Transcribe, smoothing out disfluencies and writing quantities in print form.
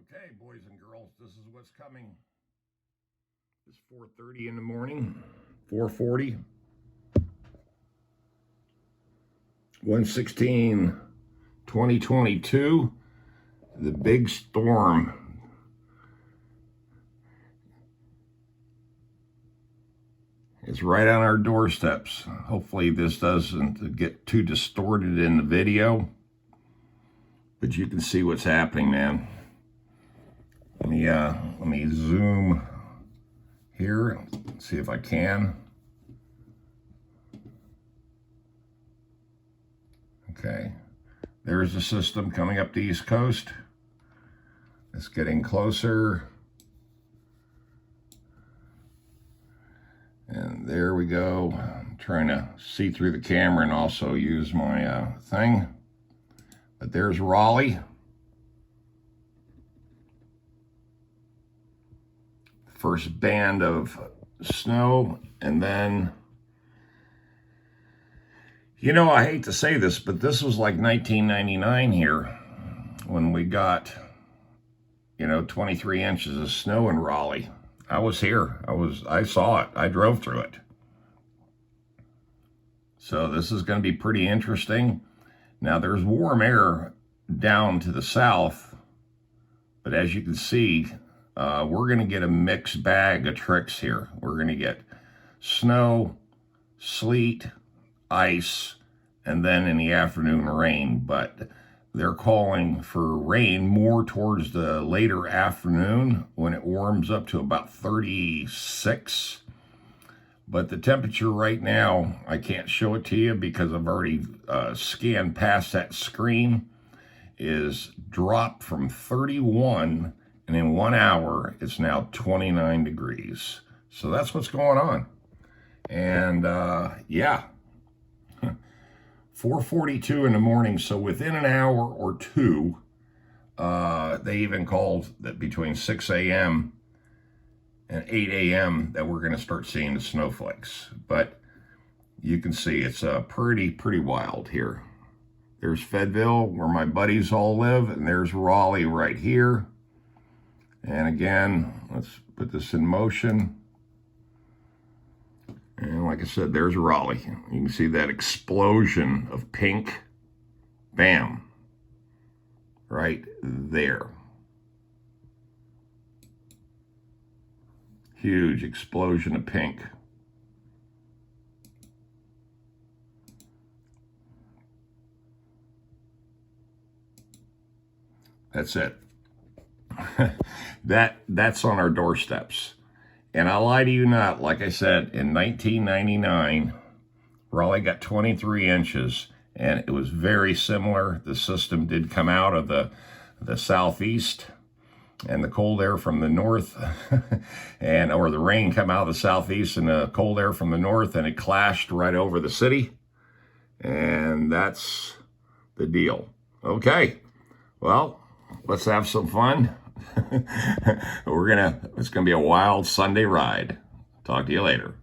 Okay, boys and girls, this is what's coming. It's 4:30 in the morning, 4:40. 1/16/2022. The big storm is right on our doorsteps. Hopefully this doesn't get too distorted in the video, but you can see what's happening, man. Let me zoom here, see if I can. Okay, there's the system coming up the East Coast. It's getting closer. And there we go. I'm trying to see through the camera and also use my thing. But there's Raleigh. First band of snow, and then, you know, I hate to say this, but this was like 1999 here when we got, 23 inches of snow in Raleigh. I was here. I saw it. I drove through it. So this is going to be pretty interesting. Now there's warm air down to the south, but as you can see, we're going to get a mixed bag of tricks here. We're going to get snow, sleet, ice, and then in the afternoon rain. But they're calling for rain more towards the later afternoon when it warms up to about 36. But the temperature right now, I can't show it to you because I've already scanned past that screen, is dropped from 31, and in 1 hour, it's now 29 degrees. So that's what's going on. And yeah, 4:42 in the morning. So within an hour or two, they even called that between 6 a.m. and 8 a.m. that we're going to start seeing the snowflakes. But you can see it's pretty wild here. There's Fayetteville, where my buddies all live, and there's Raleigh right here. And again, let's put this in motion. And like I said, there's Raleigh. You can see that explosion of pink. Bam. Right there. Huge explosion of pink. That's it. That's on our doorsteps. And I lie to you not, like I said, in 1999, Raleigh got 23 inches, and it was very similar. The system did come out of the southeast, and the cold air from the north, or the rain come out of the southeast and the cold air from the north, and it clashed right over the city. And that's the deal. Okay, well, let's have some fun. It's gonna be a wild Sunday ride. Talk to you later.